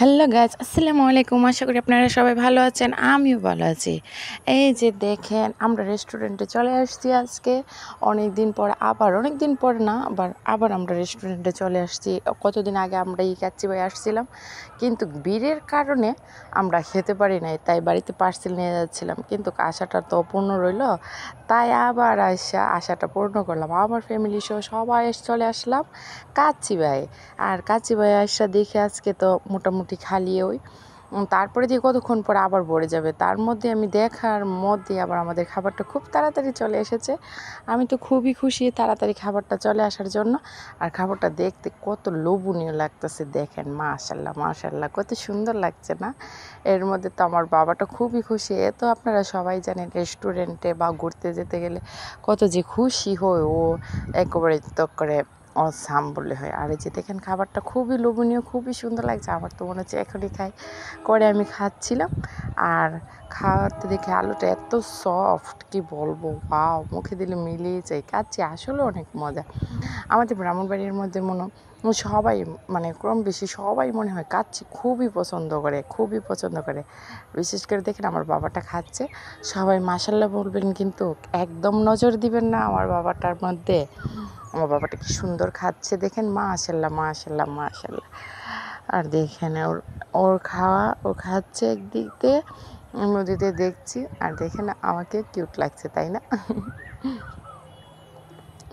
Hello guys, আসসালামু আলাইকুম। আশা করি আপনারা সবাই ভালো আছেন, আমিও ভালো আছি। এই যে দেখেন, আমরা রেস্টুরেন্টে চলে আসছি আজকে অনেক দিন পর। অনেক দিন পর না, আবার আমরা রেস্টুরেন্টে চলে আসছি। কতদিন আগে আমরা এই কাচ্চি ভাই আসছিলাম, কিন্তু ভিড়ের কারণে আমরা খেতে পারি নাই, তাই বাড়িতে পার্সেল নিয়ে যাচ্ছিলাম। কিন্তু আশাটা তো অপূর্ণ রইল, তাই আবার আশাটা পূর্ণ করলাম। আমার ফ্যামিলি সহ সবাই চলে আসলাম কাচ্চি ভাই। আর কাচ্চি ভাই আসা দেখে আজকে তো মোটামুটি খালি ওই তারপরে দিয়ে কতক্ষণ পর আবার ভরে যাবে। তার মধ্যে আমি দেখার মধ্যে আবার আমাদের খাবারটা খুব তাড়াতাড়ি চলে এসেছে। আমি তো খুবই খুশি তাড়াতাড়ি খাবারটা চলে আসার জন্য। আর খাবারটা দেখতে কত লোভনীয় লাগতেছে, দেখেন মাশাল্লাহ মাশাল্লাহ, কত সুন্দর লাগছে না? এর মধ্যে তো আমার বাবাটা খুবই খুশি। এ তো আপনারা সবাই জানেন, রেস্টুরেন্টে বা ঘুরতে যেতে গেলে কত যে খুশি হয় ও, একেবারে তো করে অসাম বললে হয়। আর এই যে দেখেন, খাবারটা খুবই লোভনীয়, খুবই সুন্দর লাগছে। আমার তো মনে হচ্ছে এখনই খাই করে আমি খাচ্ছিলাম। আর খাওয়াতে দেখে আলুটা এত সফট, কি বলবো, ওয়াও, মুখে দিলে মিলিয়ে যায়। কাচ্চি আসলে অনেক মজা। আমাদের ব্রাহ্মণবাড়ির মধ্যে সবাই, মানে কম বেশি সবাই মনে হয় কাচ্চি খুবই পছন্দ করে, খুবই পছন্দ করে। বিশেষ করে দেখেন আমার বাবাটা খাচ্ছে, সবাই মাশাল্লাহ বলবেন, কিন্তু একদম নজর দিবেন না আমার বাবাটার মধ্যে। আমার বাবাটা কি সুন্দর খাচ্ছে দেখেন, মাশাল্লাহ মাশাল্লাহ মাশাল্লাহ। আর দেখেন ওর খাওয়া, ও খাচ্ছে একদিক দিয়ে, নদীতে দেখছি। আর দেখেন আমাকে কিউট লাগছে, তাই না?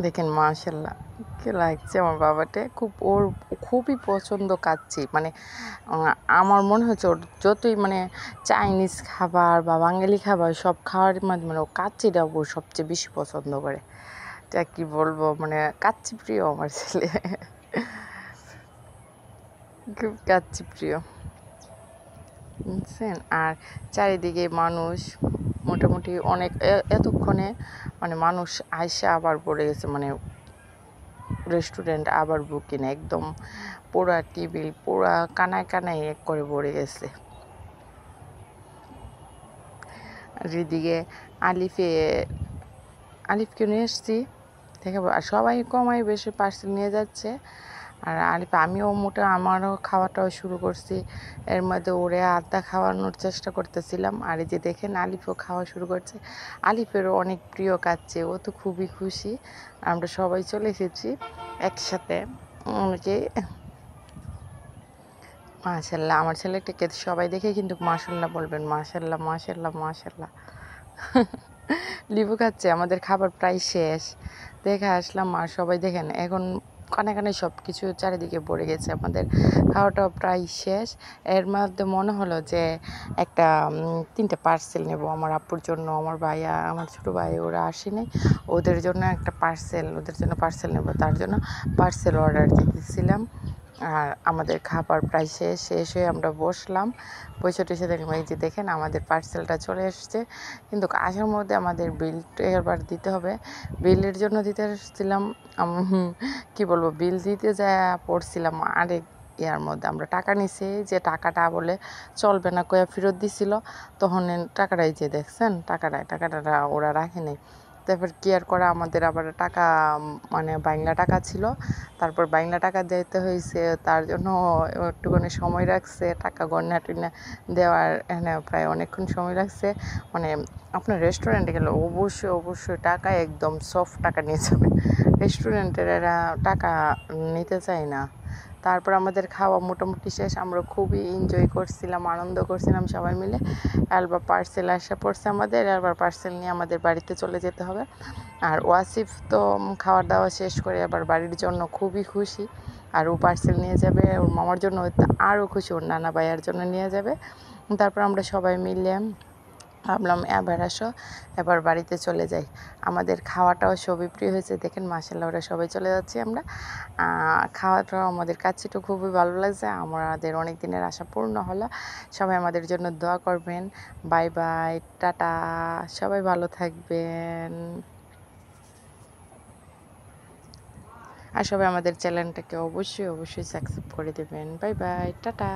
দেখেন মাশাল্লাহ কি লাগছে আমার বাবাটা, ওর খুবই পছন্দ কাচ্চি। মানে আমার মনে হচ্ছে ওর যতই মানে চাইনিজ খাবার বা বাঙালি খাবার সব খাওয়ার মধ্যে মানে ও কাচ্চিটা ও সবচেয়ে বেশি পছন্দ করে। তা কি বলবো, মানে কাচ্চি প্রিয় আমার ছেলে, খুব কাচ্চি প্রিয়, বুঝছেন? আর চারিদিকে মানুষ মোটামুটি অনেক, এতক্ষণে মানে মানুষ আইসা আবার পড়ে গেছে, মানে রেস্টুরেন্ট আবার বুকিং, একদম পুরা টেবিল পুরা কানায় কানায় এক করে ভরে গেছে। আর এদিকে আলিফকে নিয়ে এসছি দেখাবো। আর সবাই কমাই বেশি পার্সেল নিয়ে যাচ্ছে। আর আমিও আমারও খাওয়াটাও শুরু করছি। এর মধ্যে ওরে আদা খাওয়ানোর চেষ্টা করতেছিলাম। আর এই যে দেখেন আলিফও খাওয়া শুরু করছে। আলিফেরও অনেক প্রিয় কাচ্চি, ও তো খুবই খুশি। আমরা সবাই চলে এসেছি একসাথে। অনেকে মাশাল্লাহ, আমার ছেলেটাকে সবাই দেখে কিন্তু মাশাল্লাহ বলবেন, মাশাল্লাহ মাশাল্লাহ মাশাল্লাহ। লিবু খাচ্ছে, আমাদের খাবার প্রায় শেষ। দেখে আসলাম। আর সবাই দেখেন এখন কানে কানে সব কিছু চারিদিকে ভরে গেছে, আমাদের খাওয়াটাও প্রায় শেষ। এর মধ্যে মনে হলো যে একটা 3টে পার্সেল নেব আমার আব্বুর জন্য, আমার ভাইয়া, আমার ছোটো ভাই ওরা আসেনি, ওদের জন্য পার্সেল নেব, তার জন্য পার্সেল অর্ডার দিতেছিলাম। আর আমাদের খাবার প্রায় শেষ হয়ে আমরা বসলাম, বসে টসে দেখলাম এই যে দেখেন আমাদের পার্সেলটা চলে এসছে। কিন্তু আসার মধ্যে আমাদের বিলটা এবার দিতে হবে। বিলের জন্য দিতে এসেছিলাম, কি বলবো, বিল দিতে যায় পড়ছিলাম আরেক ইয়ার মধ্যে। আমরা টাকা নিছি, যে টাকাটা বলে চলবে না কয়া ফেরত দিছিল। তখন টাকাটাই যে দেখছেন, টাকাটা ওরা রাখেনি। তারপর কি আর করা, আমাদের আবার টাকা মানে বাংলা টাকা ছিল, তারপর বাংলা টাকা দিতে হয়েছে। তার জন্য একটুখানি সময় রাখছে, টাকা গয়না টয়না দেওয়ার এখানে প্রায় অনেকক্ষণ সময় লাগছে। মানে আপনার রেস্টুরেন্টে গেলে অবশ্যই টাকা একদম সফট টাকা নিয়ে যাবে, রেস্টুরেন্টের এরা টাকা নিতে চায় না। তারপর আমাদের খাওয়া মোটামুটি শেষ, আমরা খুবই এনজয় করছিলাম, আনন্দ করছিলাম সবাই মিলে। এবার পার্সেল আসা পড়ছে আমাদের, এবার পার্সেল নিয়ে আমাদের বাড়িতে চলে যেতে হবে। আর ওয়াসিফ তো খাওয়া দাওয়া শেষ করে এবার বাড়ির জন্য খুবই খুশি। আর ও পার্সেল নিয়ে যাবে ওর মামার জন্য, আরও খুশি, ওর নানা ভাইয়ার জন্য নিয়ে যাবে। তারপর আমরা সবাই মিলে ভাবলাম এবার আসো, এবার বাড়িতে চলে যাই। আমাদের খাওয়াটাও সবই প্রিয় হয়েছে, দেখেন মাশাল্লাহ, ওরা সবাই চলে যাচ্ছি আমরা। খাওয়াটাও আমাদের কাছেও খুবই ভালো লাগছে, আমাদের অনেক দিনের আশা পূর্ণ হলো। সবাই আমাদের জন্য দোয়া করবেন। বাই বাই, টাটা, সবাই ভালো থাকবেন। আর সবাই আমাদের চ্যানেলটাকে অবশ্যই সাবস্ক্রাইব করে দেবেন। Bye bye, tata.